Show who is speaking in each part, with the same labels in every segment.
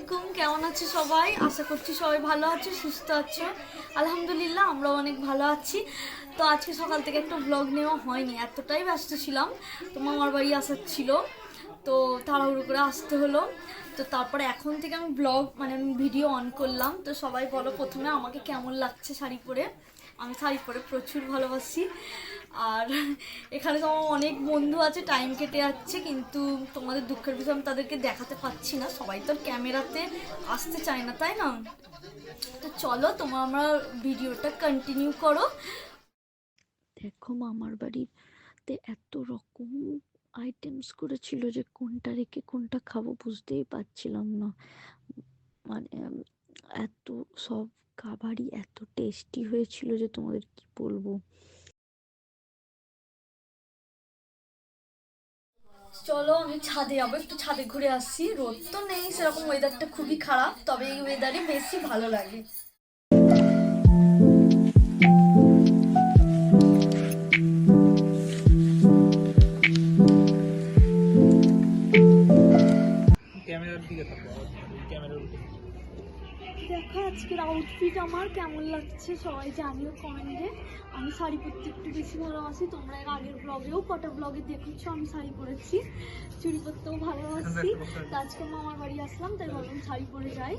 Speaker 1: আলাইকুম, কেমন আছো সবাই? আশা করছি সবাই ভালো আছো, সুস্থ আছো। আলহামদুলিল্লাহ আমরাও অনেক ভালো আছি। তো আজকে সকাল থেকে একটু ব্লগ নেওয়া হয়নি, এতটাই ব্যস্ত ছিলাম। তো মামার বাড়ি আসার ছিল, তো তাড়াহুড়ো করে আসতে হলো। তো তারপরে এখন থেকে আমি ব্লগ আমি ভিডিও অন করলাম। তো সবাই বলো প্রথমে আমাকে কেমন লাগছে শাড়ি পরে। আমি শাড়ি পরে প্রচুর ভালোবাসি। আর এখানে তো আমার অনেক বন্ধু আছে, টাইম কেটে যাচ্ছে, কিন্তু তোমাদের দুঃখের বিষয় আমি তাদেরকে দেখাতে পাচ্ছি না। সবাই তো ক্যামেরাতে আসতে চায় না, তাই না? তো চলো তোমরা আমরা ভিডিওটা কন্টিনিউ করো।
Speaker 2: দেখো মামার বাড়িতে এত রকম আইটেমস করেছিল যে কোনটা রেখে কোনটা খাবো বুঝতেই পারছিলাম না। মানে এত সব খাবারই এত টেস্টি হয়েছিল যে তোমাদের কি বলবো।
Speaker 1: চলো আমি ছাদে যাবো, একটু ছাদে ঘুরে আসছি। রোদ তো নেই সেরকম, ওয়েদারটা খুবই খারাপ, তবে এই ওয়েদারে বেশি ভালো লাগে। দেখো আজকের আউটফিট আমার কেমন লাগছে সবাই জানিও কমেন্টে। আমি শাড়ি পরতে একটু বেশি ভালোবাসি, তোমরা এর আগের ব্লগেও কটা ব্লগে দেখেছো আমি শাড়ি পরেছি। চুড়ি পরতেও ভালোবাসি। তো আজকে মামার বাড়ি আসলাম, তাই ভাবলাম শাড়ি পরে যাই।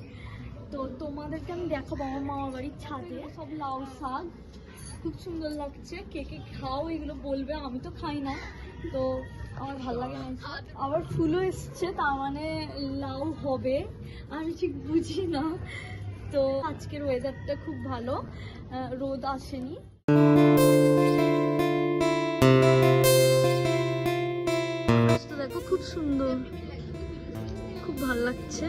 Speaker 1: তো তোমাদেরকে আমি দেখাবো আমার মামার বাড়ির ছাদে সব লাউ শাক, খুব সুন্দর লাগছে। কে কে খাও এগুলো বলবে, আমি তো খাই না, তো আমার ভালো লাগে না। আবার ফুলও এসছে, তার মানে লাউ হবে, আমি ঠিক বুঝি না। তো আজকের ওয়েদারটা খুব ভালো, রোদ আসেনি। দেখো খুব সুন্দর, খুব ভালো লাগছে।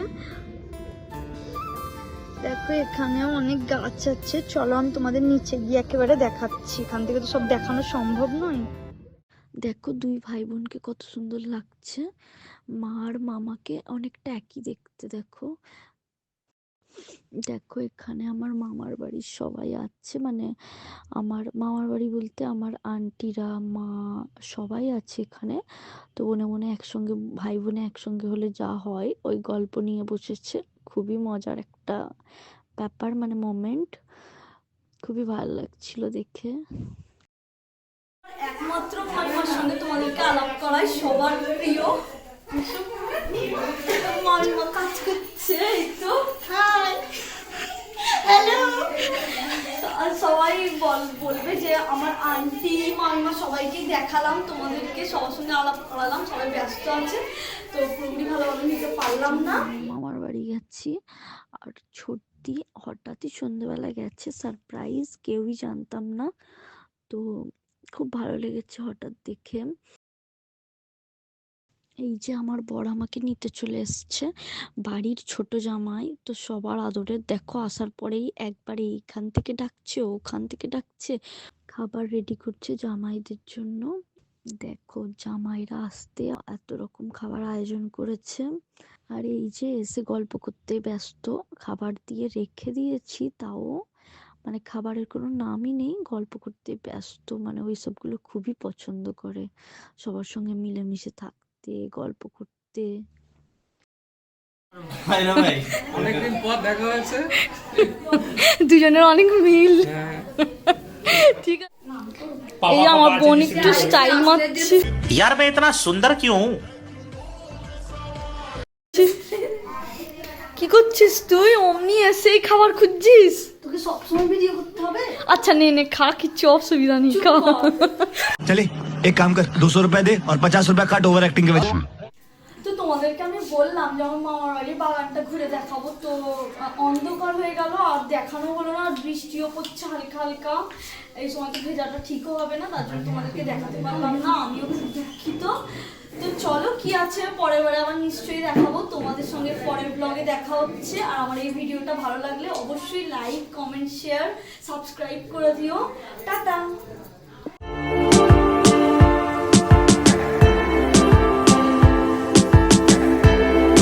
Speaker 1: দেখো এখানেও অনেক গাছ আছে, চলো আমি তোমাদের নিচে গিয়ে একেবারে দেখাচ্ছি, এখান থেকে তো সব দেখানো সম্ভব নয়।
Speaker 2: দেখো দুই ভাই বোনকে কত সুন্দর লাগছে, মা আর মামাকে অনেকটা একই দেখতে। দেখো দেখো এখানে আমার মামার বাড়ির সবাই আছে, মানে আমার মামার বাড়ি বলতে আমার আন্টিরা, মা, সবাই আছে এখানে। তো মনে মনে একসঙ্গে ভাই বোনে একসঙ্গে হলে যা হয় ওই গল্প নিয়ে বসেছে। খুবই মজার একটা ব্যাপার, মানে মোমেন্ট। খুবই ভালো লাগছিল দেখে।
Speaker 1: একমাত্র মামিমার সঙ্গে তোমাদেরকে আলাপ করাই সবার প্রিয়। মামিমা কাজ করছে, এই তো। High, hello. আর সবাই বলবে যে আমার আন্টি মামিমা সবাইকে দেখালাম, তোমাদেরকে সবার সঙ্গে আলাপ করালাম, সবাই ব্যস্ত আছে, তো পুরোপুরি ভালোভাবে নিতে পারলাম না।
Speaker 2: মামার বাড়ি গেছি, আর সত্যি হঠাৎই সন্ধ্যেবেলা গেছে, সারপ্রাইজ, কেউই জানতাম না। তো খুব ভালো লেগেছে হঠাৎ দেখে। এই যে আমার বর আমাকে নিতে চলে এসছে, বাড়ির ছোট জামাই তো সবার আদরের। দেখো আসার পরেই একবারে এইখান থেকে ডাকছে, ওখান থেকে ডাকছে, খাবার রেডি করছে জামাইদের জন্য। দেখো জামাইরা আসতে এত রকম খাবার আয়োজন করেছে। আর এই যে এসে গল্প করতে ব্যস্ত, খাবার দিয়ে রেখে দিয়েছি তাও মানে খাবারের কোনো নামই নেই, গল্প করতে ব্যস্ত। মানে ওই সবগুলো খুবই পছন্দ করে, সবার সঙ্গে মিলেমিশে থাকতে, গল্প করতে।
Speaker 3: অনেকদিন পর দেখা হয়েছে,
Speaker 1: দুজনের অনেক মিল। ঠিক আছে, এই আমার বোন একটু স্টাইল মারছে।
Speaker 4: यार मैं इतना सुंदर क्यों हूँ?
Speaker 1: কি করছিস তুই? অমনি এসেই খাবার খুঁজছিস? তোকে সবসময় ভিডিও করতে হবে? আচ্ছা নে নে খা, কিচ্ছু অসুবিধা নেই, খা।
Speaker 5: चले एक काम कर 200 रुपए दे और 50 रुपए काट ओवर एक्टिंग के वजह।
Speaker 1: তো তোমাদেরকে আমি বললাম যে আমার মামার বাড়ির বাগানটা ঘুরে দেখাবো, তো অন্ধকার হয়ে গেল আর দেখানো হলো না, বৃষ্টিও পড়ছে হালকা হালকা, এই সময় তো ভেজাটা ঠিকও হবে না, তার জন্য তোমাদেরকে দেখাতে পারলাম না, আমিও খুব দুঃখিত। তো চলো কি আছে পরের বারে আবার নিশ্চয়ই দেখাবো, তোমাদের সঙ্গে পরের ব্লগে দেখা হচ্ছে। আর আমার এই ভিডিওটা ভালো লাগলে অবশ্যই লাইক, কমেন্ট, শেয়ার, সাবস্ক্রাইব করে দিও। টাটা।